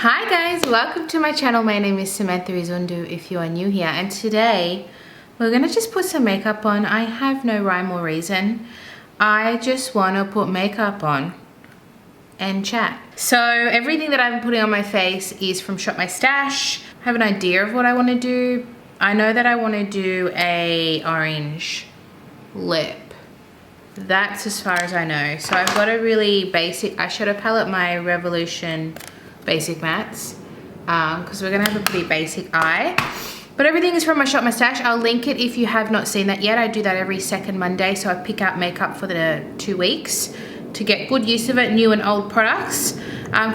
Hi guys, welcome to my channel. My name is Samantha Izundu if you are new here, and today we're gonna just put some makeup on. I have no rhyme or reason. I just wanna put makeup on and chat. So everything that I'm putting on my face is from Shop My Stash. I have an idea of what I wanna do. I know that I wanna do a orange lip. That's as far as I know. So I've got a really basic eyeshadow palette, my Revolution Basic Mattes, because we're gonna have a pretty basic eye. But everything is from my Shop My Stash. I'll link it if you have not seen that yet. I do that every second Monday, so I pick out makeup for the 2 weeks to get good use of it, new and old products.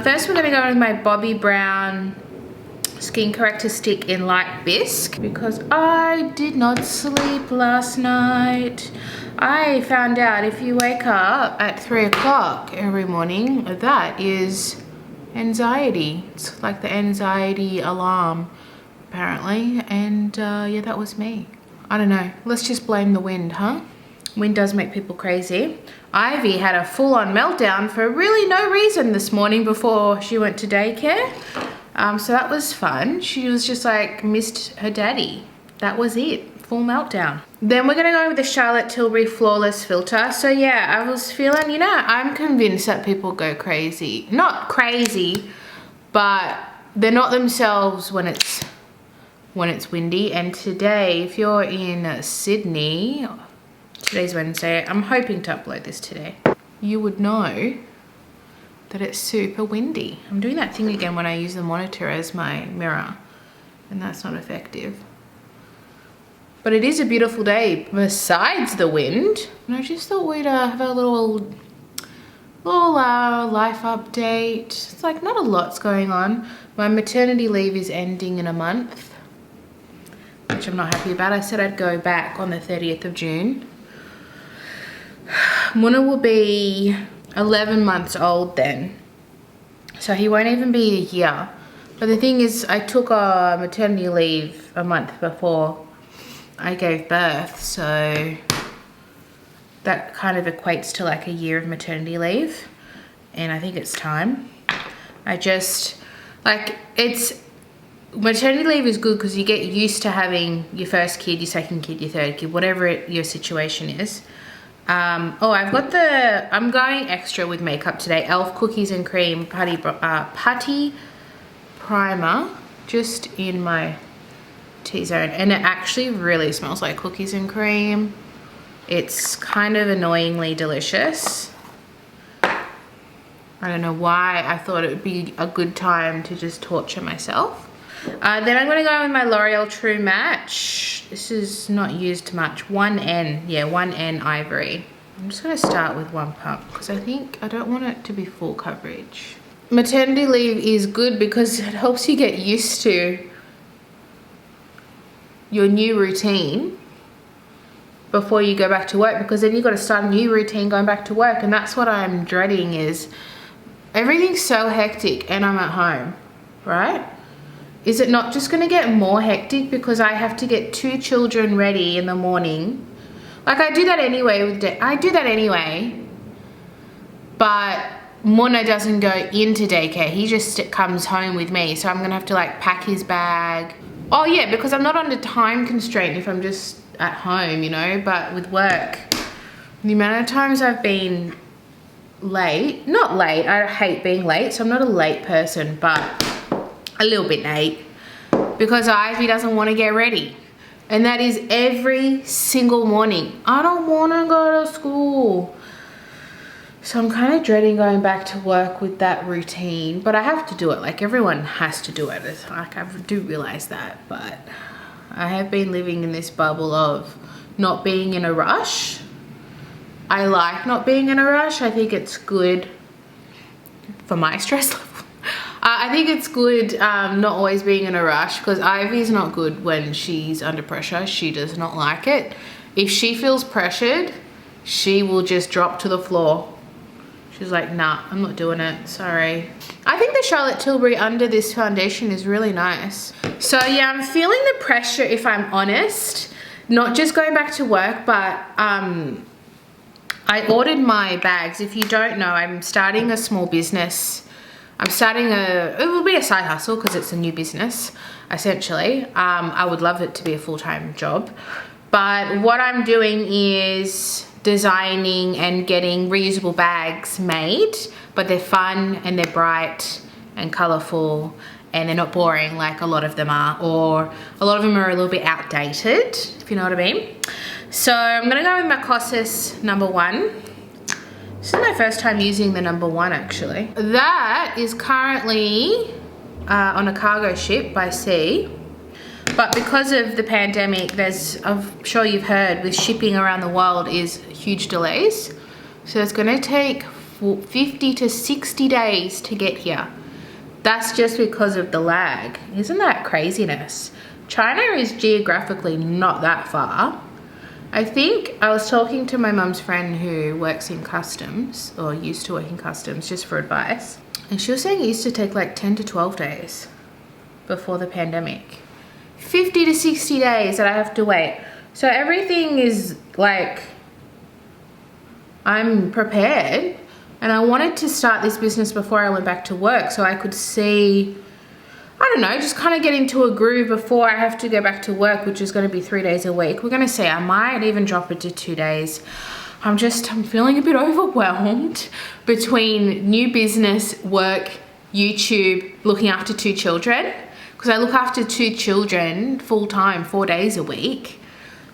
First we're gonna go with my Bobbi Brown Skin Corrector Stick in Light Bisque, because I did not sleep last night. I found out if you wake up at 3 o'clock every morning, that is anxiety. It's like the anxiety alarm apparently, and yeah, that was me. I don't know, let's just blame the wind, huh? Wind does make people crazy. Ivy had a full-on meltdown for really no reason this morning before she went to daycare. So that was fun. She was just like missed her daddy. That was it, full meltdown. Then we're gonna go with the Charlotte Tilbury Flawless Filter. So yeah, I was feeling, you know, I'm convinced that people go crazy. Not crazy, but they're not themselves when it's windy. And today, if you're in Sydney, today's Wednesday, I'm hoping to upload this today, you would know that it's super windy. I'm doing that thing again when I use the monitor as my mirror, and that's not effective. But it is a beautiful day besides the wind. And I just thought we'd have a little life update. It's like not a lot's going on. My maternity leave is ending in a month, which I'm not happy about. I said I'd go back on the 30th of June. Muna will be 11 months old then, so he won't even be a year. But the thing is, I took a maternity leave a month before I gave birth, so that kind of equates to like a year of maternity leave, and I think it's time. I just, like, maternity leave is good because you get used to having your first kid, your second kid, your third kid, whatever your situation is. Oh, I'm going extra with makeup today. Elf Cookies and Cream Putty Primer, just in my T-zone, and it actually really smells like cookies and cream. It's kind of annoyingly delicious. I don't know why I thought it would be a good time to just torture myself. Then I'm going to go with my L'Oreal True Match. This is not used much. 1N, yeah, 1N Ivory. I'm just going to start with one pump because I don't want it to be full coverage. Maternity leave is good because it helps you get used to your new routine before you go back to work, because then you've got to start a new routine going back to work, and that's what I'm dreading. Is everything's so hectic and I'm at home, right? Is it not just going to get more hectic because I have to get 2 children ready in the morning? Like, I do that anyway but Muna doesn't go into daycare. He just comes home with me, so I'm gonna have to like pack his bag. Oh yeah, because I'm not under time constraint if I'm just at home, you know. But with work, the amount of times I've been late, not late, I hate being late, so I'm not a late person, but a little bit late, because Ivy doesn't want to get ready. And that is every single morning. I don't want to go to school. So I'm kind of dreading going back to work with that routine, but I have to do it. Like, everyone has to do it. It's like, I do realize that, but I have been living in this bubble of not being in a rush. I like not being in a rush. I think it's good for my stress level. I think it's good not always being in a rush, because Ivy's not good when she's under pressure. She does not like it. If she feels pressured, she will just drop to the floor. She's like, nah, I'm not doing it, sorry. I think the Charlotte Tilbury under this foundation is really nice. So yeah, I'm feeling the pressure, if I'm honest. Not just going back to work, but I ordered my bags. If you don't know, I'm starting a small business I'm starting it will be a side hustle because it's a new business, essentially. I would love it to be a full-time job. But what I'm doing is designing and getting reusable bags made, but they're fun and they're bright and colorful and they're not boring like a lot of them are, or a lot of them are a little bit outdated, if you know what I mean. So I'm gonna go with my Kosas #1. This is my first time using the #1 actually. That is currently on a cargo ship by sea. But because of the pandemic, I'm sure you've heard, with shipping around the world is huge delays. So it's gonna take 50 to 60 days to get here. That's just because of the lag. Isn't that craziness? China is geographically not that far. I think I was talking to my mum's friend who works in customs, or used to work in customs, just for advice. And she was saying it used to take like 10 to 12 days before the pandemic. 50 to 60 days that I have to wait. So everything is like, I'm prepared. And I wanted to start this business before I went back to work so I could see, I don't know, just kind of get into a groove before I have to go back to work, which is going to be 3 days a week. We're going to see. I might even drop it to 2 days. I'm feeling a bit overwhelmed between new business, work, YouTube, looking after 2 children. Because I look after 2 children full time, 4 days a week.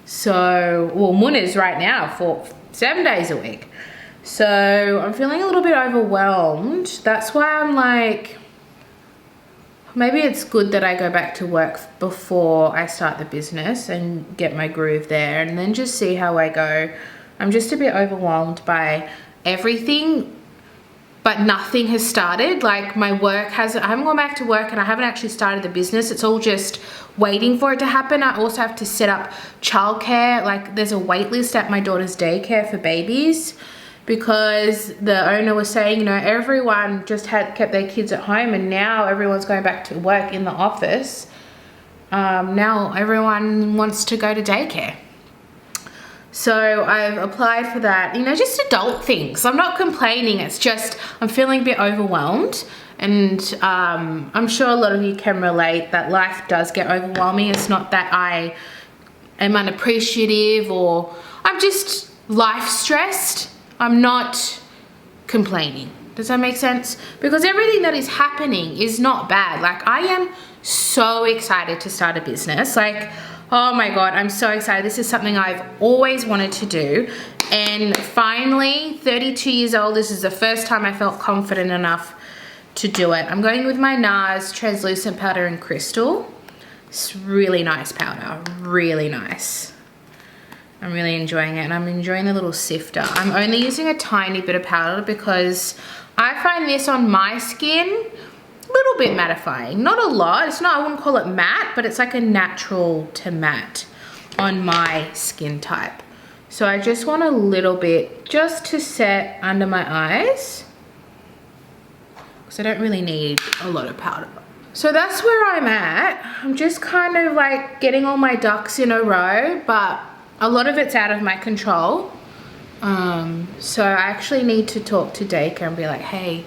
So, well, Muna's right now for 7 days a week. So I'm feeling a little bit overwhelmed. That's why I'm like, maybe it's good that I go back to work before I start the business and get my groove there and then just see how I go. I'm just a bit overwhelmed by everything, but nothing has started. Like my work I haven't gone back to work and I haven't actually started the business. It's all just waiting for it to happen. I also have to set up childcare. Like there's a wait list at my daughter's daycare for babies, because the owner was saying, you know, everyone just kept their kids at home and now everyone's going back to work in the office. Now everyone wants to go to daycare. So I've applied for that, you know, just adult things. I'm not complaining, it's just I'm feeling a bit overwhelmed. And I'm sure a lot of you can relate that life does get overwhelming. It's not that I am unappreciative or I'm just life stressed. I'm not complaining. Does that make sense? Because everything that is happening is not bad. Like I am so excited to start a business. Like, oh my God, I'm so excited. This is something I've always wanted to do. And finally, 32 years old, this is the first time I felt confident enough to do it. I'm going with my Nars translucent powder in crystal. It's really nice powder, really nice. I'm really enjoying it and I'm enjoying the little sifter. I'm only using a tiny bit of powder because I find this on my skin a little bit mattifying. Not a lot, it's not, I wouldn't call it matte, but it's like a natural to matte on my skin type. So I just want a little bit just to set under my eyes, because I don't really need a lot of powder. So that's where I'm at. I'm just kind of like getting all my ducks in a row, but a lot of it's out of my control. So I actually need to talk to daycare and be like, hey,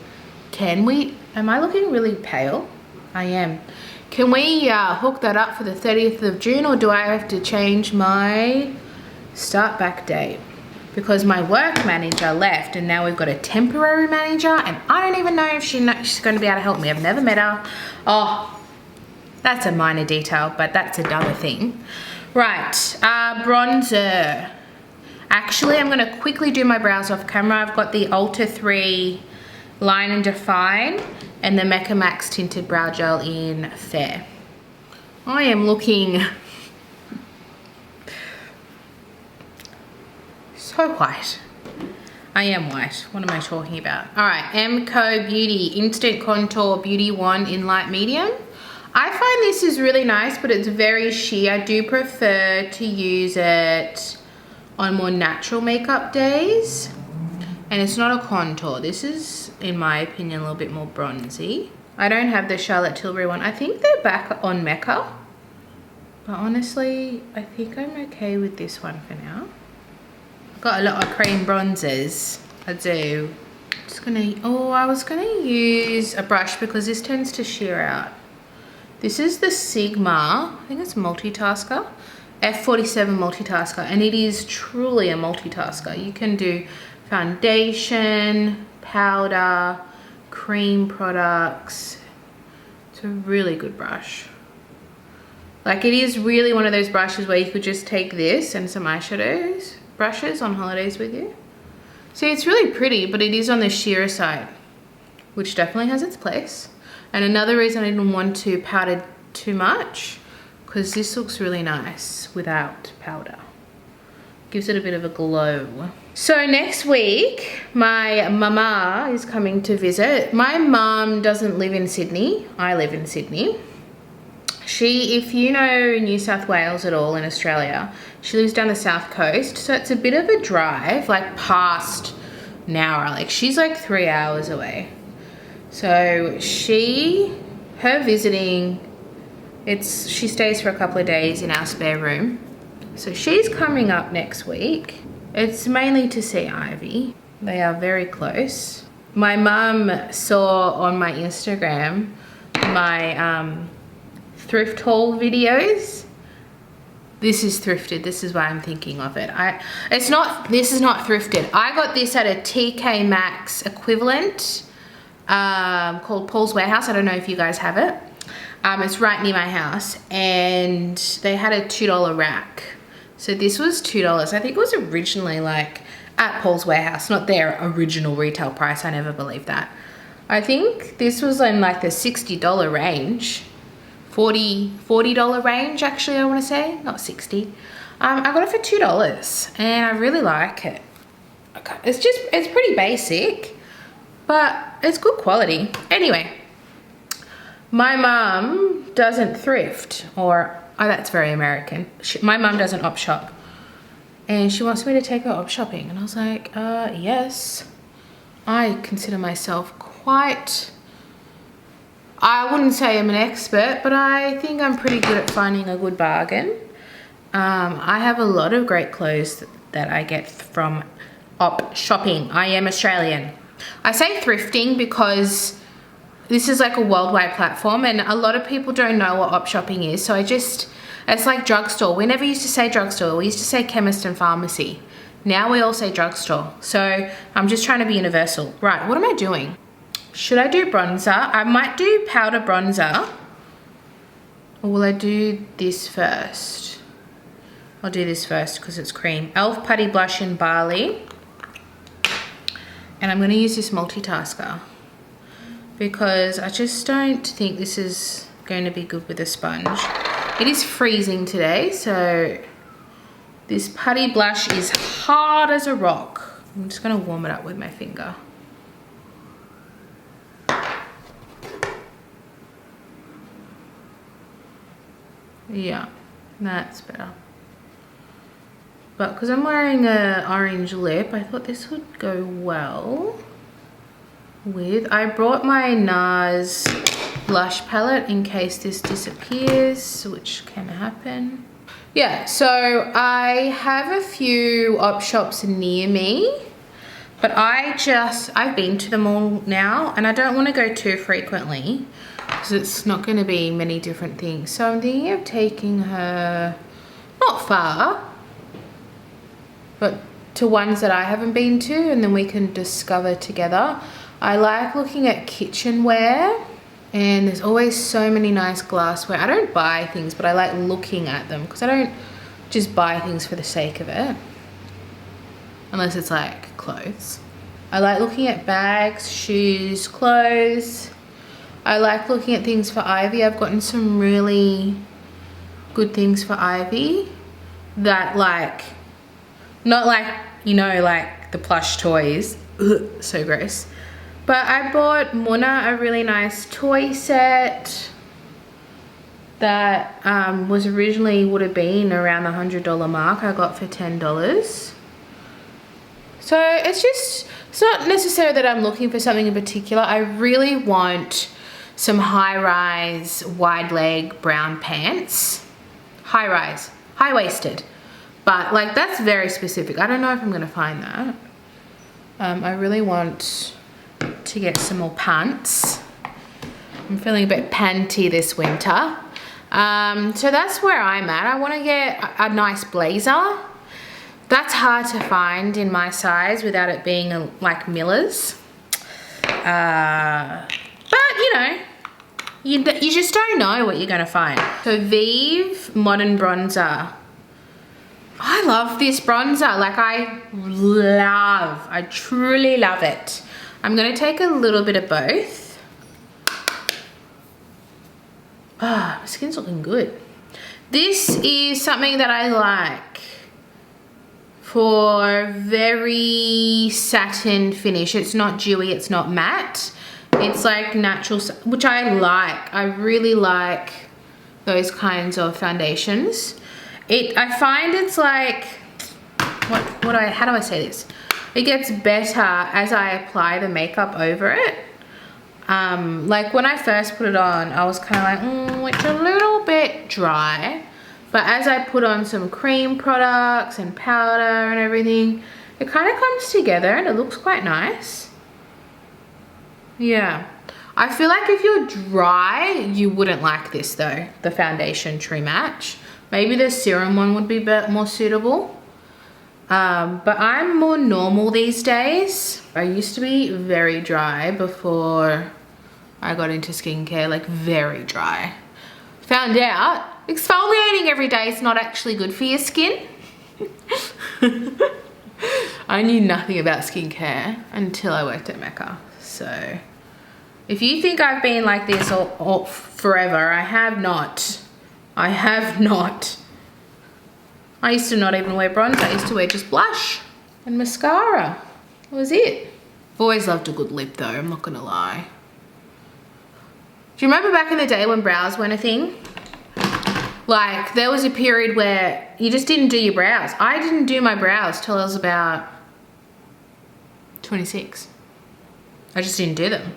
am I looking really pale? I am. Can we hook that up for the 30th of June, or do I have to change my start back date? Because my work manager left and now we've got a temporary manager and I don't even know if she's going to be able to help me. I've never met her. Oh, that's a minor detail, but that's another thing. Right, bronzer. Actually, I'm gonna quickly do my brows off camera. I've got the Ultra 3 Line and Define and the Mecca Max Tinted Brow Gel in Fair. I am looking so white. I am white, what am I talking about? All right, Emco Beauty Instant Contour Beauty Wand in light medium. I find this is really nice, but it's very sheer. I do prefer to use it on more natural makeup days. And it's not a contour. This is, in my opinion, a little bit more bronzy. I don't have the Charlotte Tilbury one. I think they're back on Mecca. But honestly, I think I'm okay with this one for now. I've got a lot of cream bronzers. I do. Just gonna, oh, I was gonna use a brush because this tends to shear out. This is the Sigma, I think it's Multitasker, F47 Multitasker, and it is truly a multitasker. You can do foundation, powder, cream products. It's a really good brush. Like, it is really one of those brushes where you could just take this and some eyeshadows brushes on holidays with you. See, it's really pretty, but it is on the sheerer side, which definitely has its place. And another reason I didn't want to powder too much, because this looks really nice without powder. Gives it a bit of a glow. So next week, my mama is coming to visit. My mum doesn't live in Sydney. I live in Sydney. She, if you know New South Wales at all in Australia, she lives down the south coast. So it's a bit of a drive, like past Nowra. Like, she's like 3 hours away. So her visiting, she stays for a couple of days in our spare room. So she's coming up next week. It's mainly to see Ivy. They are very close. My mum saw on my Instagram my thrift haul videos. This is thrifted. This is why I'm thinking of it. This is not thrifted. I got this at a TK Maxx equivalent called Paul's Warehouse. I don't know if you guys have it. It's right near my house, and they had a $2 rack. So this was $2. I think it was originally like at Paul's Warehouse, not their original retail price. I never believed that. I think this was in like the $60 range. $40 range, actually, I want to say, not 60. I got it for $2 and I really like it. Okay, it's pretty basic, but it's good quality. Anyway, my mum doesn't thrift, or that's very American. My mum doesn't op shop, and she wants me to take her op shopping, and I was like, yes. I consider myself quite, I wouldn't say I'm an expert, but I think I'm pretty good at finding a good bargain. I have a lot of great clothes that I get from op shopping. I am Australian. I say thrifting because this is like a worldwide platform, and a lot of people don't know what op shopping is. So it's like drugstore. We never used to say drugstore. We used to say chemist and pharmacy. Now we all say drugstore. So I'm just trying to be universal. Right, what am I doing? Should I do bronzer? I might do powder bronzer. Or will I do this first? I'll do this first because it's cream. e.l.f. Putty Blush in Bali. And I'm going to use this multitasker because I just don't think this is going to be good with a sponge. It is freezing today, so this putty blush is hard as a rock. I'm just going to warm it up with my finger. Yeah, that's better. But because I'm wearing an orange lip, I thought this would go well with. I brought my Nars blush palette in case this disappears, which can happen. Yeah, so I have a few op shops near me, but I've been to them all now, and I don't want to go too frequently because it's not going to be many different things. So I'm thinking of taking her not far, but to ones that I haven't been to, and then we can discover together. I like looking at kitchenware, and there's always so many nice glassware. I don't buy things, but I like looking at them because I don't just buy things for the sake of it, unless it's like clothes. I like looking at bags, shoes, clothes. I like looking at things for Ivy. I've gotten some really good things for Ivy that like, not like, you know, like the plush toys. Ugh, so gross. But I bought Muna a really nice toy set that was originally would have been around the $100 mark. I got for $10. So it's not necessarily that I'm looking for something in particular. I really want some high-rise, wide-leg brown pants. High-rise, high-waisted. But like, that's very specific. I don't know if I'm gonna find that. I really want to get some more pants. I'm feeling a bit panty this winter. So that's where I'm at. I want to get a nice blazer. That's hard to find in my size without it being like Miller's. But you know, you just don't know what you're gonna find. So Vieve Modern Bronzer. I love this bronzer. Like I truly love it. I'm gonna take a little bit of both. Ah, my skin's looking good. This is something that I like for very satin finish. It's not dewy, it's not matte. It's like natural, which I like. I really like those kinds of foundations. I find it's like, how do I say this? It gets better as I apply the makeup over it. Like when I first put it on, I was kind of like, it's a little bit dry. But as I put on some cream products and powder and everything, it kind of comes together and it looks quite nice. Yeah. I feel like if you're dry, you wouldn't like this though, the foundation True Match. Maybe the serum one would be more suitable. But I'm more normal these days. I used to be very dry before I got into skincare, like very dry. Found out exfoliating every day is not actually good for your skin. I knew nothing about skincare until I worked at Mecca. So if you think I've been like this all forever, I have not. I have not. I used to not even wear bronzer. I used to wear just blush and mascara. That was it. I've always loved a good lip though, I'm not gonna lie. Do you remember back in the day when brows weren't a thing? Like there was a period where you just didn't do your brows. I didn't do my brows till I was about 26. I just didn't do them.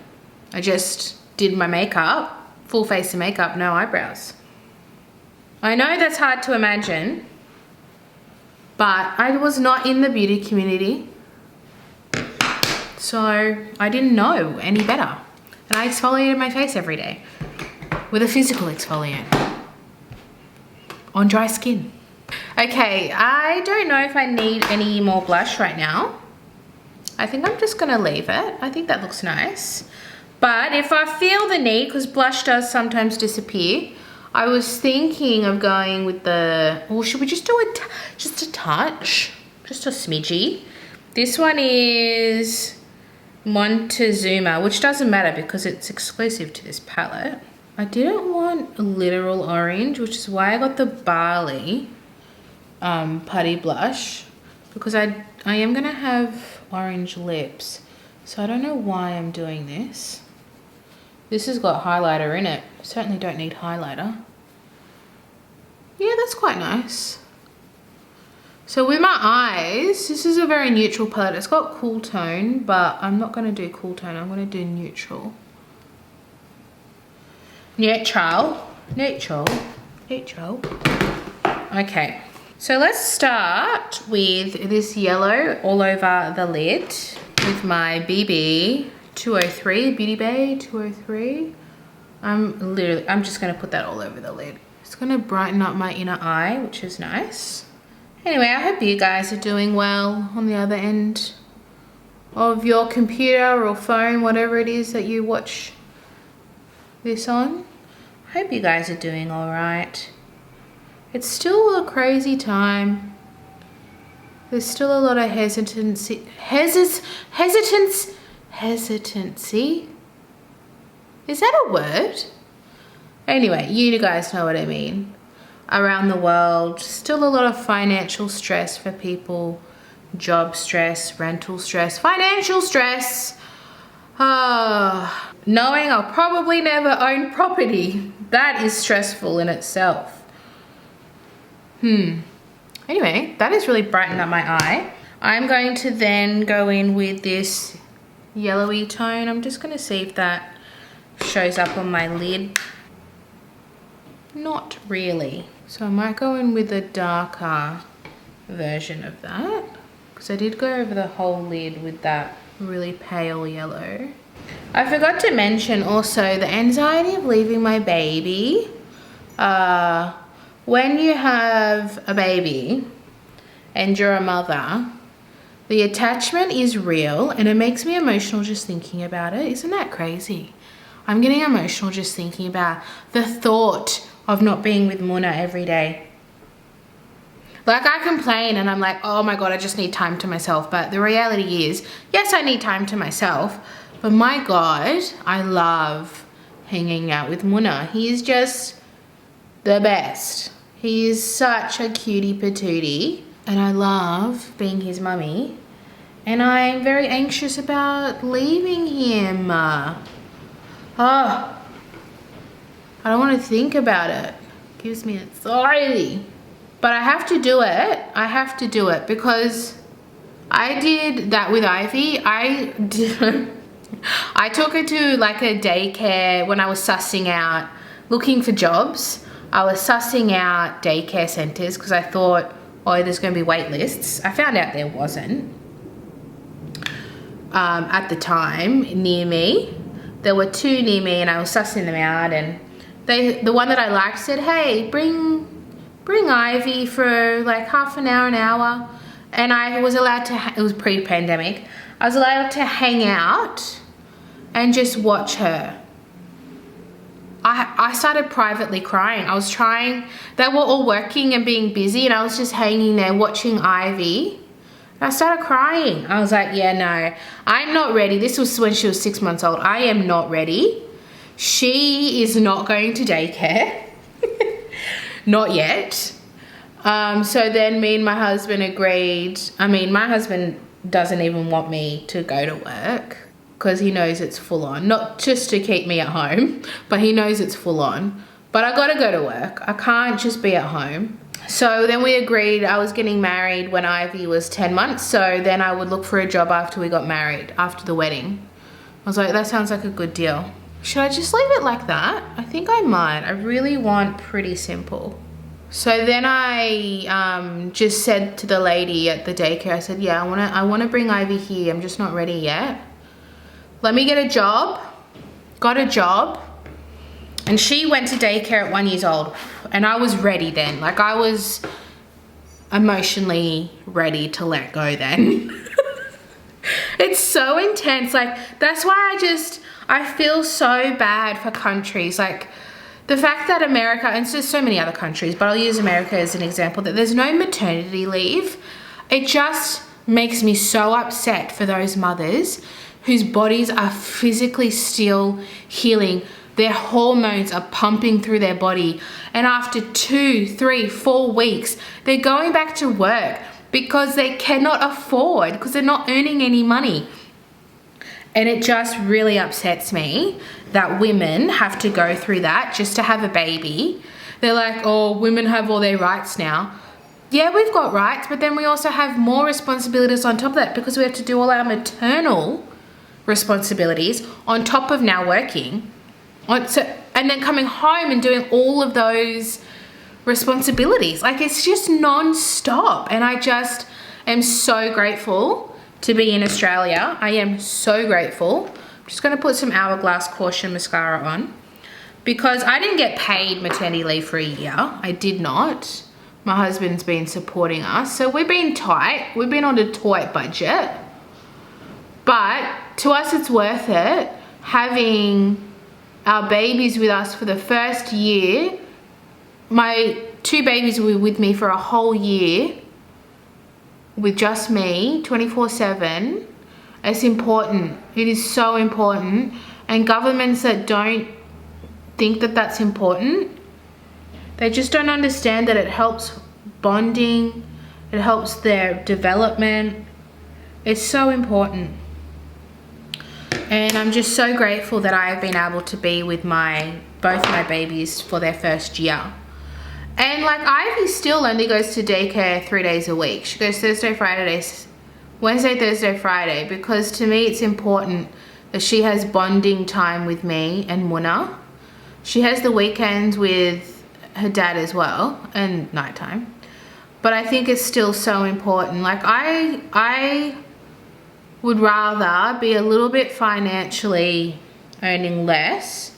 I just did my makeup, full face of makeup, no eyebrows. I know that's hard to imagine, but I was not in the beauty community, so I didn't know any better. And I exfoliated my face every day with a physical exfoliant on dry skin. Okay, I don't know if I need any more blush right now. I think I'm just gonna leave it. I think that looks nice. But if I feel the need, because blush does sometimes disappear, I was thinking of going with the, or should we just do just a touch? Just a smidgy. This one is Montezuma, which doesn't matter because it's exclusive to this palette. I didn't want literal orange, which is why I got the Bali Putty blush, because I am gonna have orange lips. So I don't know why I'm doing this. This has got highlighter in it. Certainly don't need highlighter. Yeah, that's quite nice. So with my eyes, this is a very neutral palette. It's got cool tone, but I'm not gonna do cool tone. I'm gonna do neutral. Neutral. Okay, so let's start with this yellow all over the lid with my BB 203, Beauty Bay 203. I'm just gonna put that all over the lid. It's gonna brighten up my inner eye, which is nice. Anyway, I hope you guys are doing well on the other end of your computer or phone, whatever it is that you watch this on. I hope you guys are doing all right. It's still a crazy time. There's still a lot of hesitancy. Is that a word? Anyway, you guys know what I mean. Around the world, still a lot of financial stress for people. Job stress, rental stress, financial stress. Knowing I'll probably never own property. That is stressful in itself. Anyway, that has really brightened up my eye. I'm going to then go in with this yellowy tone. I'm just going to see if that shows up on my lid. Not really. So I might go in with a darker version of that, because I did go over the whole lid with that really pale yellow. I forgot to mention also the anxiety of leaving my baby. When you have a baby and you're a mother, the attachment is real and it makes me emotional just thinking about it. Isn't that crazy? I'm getting emotional just thinking about the thought of not being with Muna every day. Like, I complain and I'm like, oh my God, I just need time to myself. But the reality is, yes, I need time to myself. But my God, I love hanging out with Muna. He is just the best. He is such a cutie patootie. And I love being his mummy. And I'm very anxious about leaving him. I don't want to think about it. It gives me anxiety. But I have to do it. I have to do it because I did that with Ivy. I took her to like a daycare when I was sussing out, looking for jobs. I was sussing out daycare centres because I thought, oh, there's going to be wait lists. I found out there wasn't. At the time, near me. There were 2 near me and I was sussing them out, and the one that I liked said, hey, bring Ivy for like half an hour. And I was allowed to, it was pre-pandemic, I was allowed to hang out and just watch her. I started privately crying. I was trying, they were all working and being busy and I was just hanging there watching Ivy. And I started crying. I was like, yeah, no, I'm not ready. This was when she was 6 months old. I am not ready. She is not going to daycare. Not yet. So then me and my husband agreed. I mean, my husband doesn't even want me to go to work because he knows it's full on. Not just to keep me at home, but he knows it's full on. But I gotta go to work. I can't just be at home. So then we agreed. I was getting married when Ivy was 10 months. So then I would look for a job after we got married, after the wedding. I was like, that sounds like a good deal. Should I just leave it like that? I think I might. I really want pretty simple. So then I just said to the lady at the daycare, I said, yeah, I wanna bring Ivy here. I'm just not ready yet. Let me get a job. Got a job. And she went to daycare at 1 year old. And I was ready then. Like, I was emotionally ready to let go then. It's so intense. Like, that's why I feel so bad for countries. Like, the fact that America, and there's so many other countries, but I'll use America as an example, that there's no maternity leave. It just makes me so upset for those mothers whose bodies are physically still healing. Their hormones are pumping through their body. And after 2, 3, 4 weeks, they're going back to work because they cannot afford, because they're not earning any money. And it just really upsets me that women have to go through that just to have a baby. They're like, oh, women have all their rights now. Yeah, we've got rights, but then we also have more responsibilities on top of that because we have to do all our maternal responsibilities on top of now working. And then coming home and doing all of those responsibilities. Like, it's just non-stop. And I just am so grateful to be in Australia. I am so grateful. I'm just going to put some Hourglass Caution Mascara on because I didn't get paid maternity leave for a year. I did not. My husband's been supporting us. So we've been tight. We've been on a tight budget. But to us, it's worth it having our babies with us for the first year. My 2 babies were with me for a whole year with just me, 24/7. It's important. It is so important. And governments that don't think that that's important, they just don't understand that it helps bonding, it helps their development. It's so important. And I'm just so grateful that I have been able to be with both my babies for their first year. And like, Ivy still only goes to daycare 3 days a week. She goes Wednesday, Thursday, Friday, because to me it's important that she has bonding time with me and Muna. She has the weekends with her dad as well, and nighttime. But I think it's still so important. Like, I would rather be a little bit financially earning less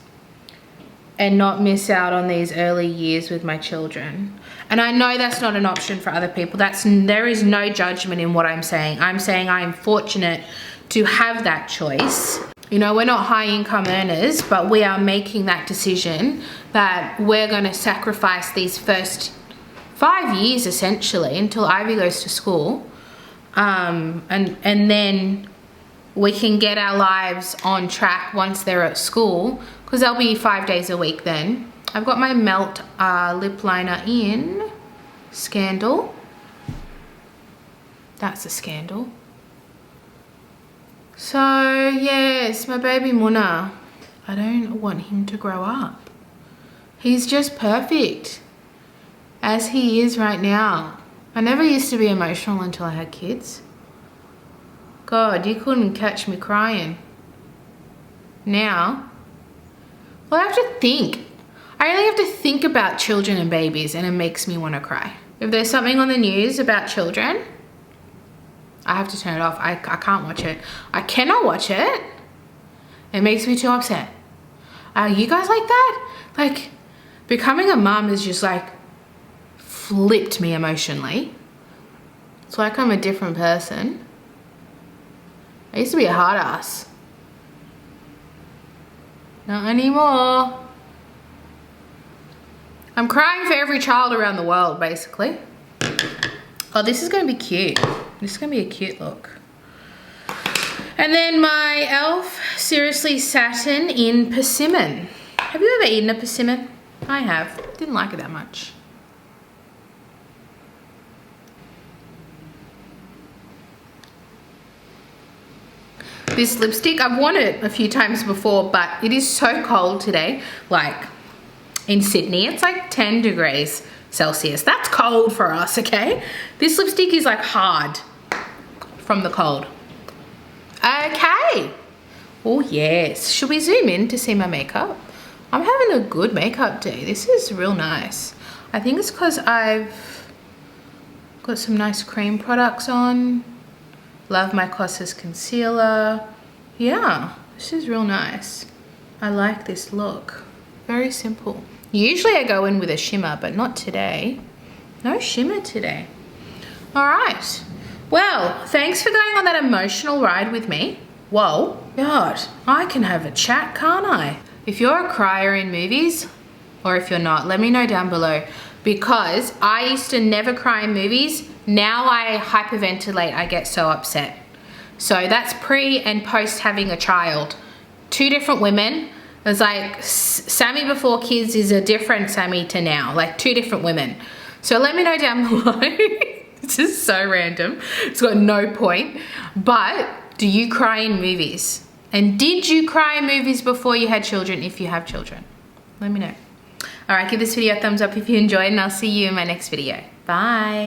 and not miss out on these early years with my children. And I know that's not an option for other people. There is no judgment in what I'm saying. I'm saying I'm fortunate to have that choice. You know, we're not high income earners, but we are making that decision that we're gonna sacrifice these first 5 years essentially until Ivy goes to school. And then we can get our lives on track once they're at school, because they'll be 5 days a week then. I've got my Melt lip liner in Scandal. That's a Scandal. So yes, my baby Muna, I don't want him to grow up. He's just perfect as he is right now. I never used to be emotional until I had kids. God, you couldn't catch me crying. Now, well, I have to think. I really have to think about children and babies, and it makes me want to cry. If there's something on the news about children, I have to turn it off. I can't watch it. I cannot watch it. It makes me too upset. Are you guys like that? Like, becoming a mum is just like flipped me emotionally. It's like I'm a different person. I used to be a hard ass. Not anymore. I'm crying for every child around the world, basically. Oh, this is gonna be cute. This is gonna be a cute look. And then my e.l.f. Srlsly Satin in Persimmon. Have you ever eaten a persimmon? I have. Didn't like it that much. This lipstick, I've worn it a few times before, but it is so cold today. Like in Sydney, it's like 10 degrees Celsius. That's cold for us, okay? This lipstick is like hard from the cold. Okay. Oh yes. Should we zoom in to see my makeup? I'm having a good makeup day. This is real nice. I think it's because I've got some nice cream products on. Love my Kosas concealer. Yeah, this is real nice. I like this look. Very simple. Usually I go in with a shimmer, but not today. No shimmer today. All right. Well, thanks for going on that emotional ride with me. Whoa, God, I can have a chat, can't I? If you're a crier in movies, or if you're not, let me know down below. Because I used to never cry in movies. Now I hyperventilate, I get so upset. So that's pre and post having a child. Two different women. It's like Sammy before kids is a different Sammy to now, like two different women. So let me know down below. This is so random. It's got no point. But do you cry in movies? And did you cry in movies before you had children, if you have children? Let me know. All right, give this video a thumbs up if you enjoyed, and I'll see you in my next video. Bye.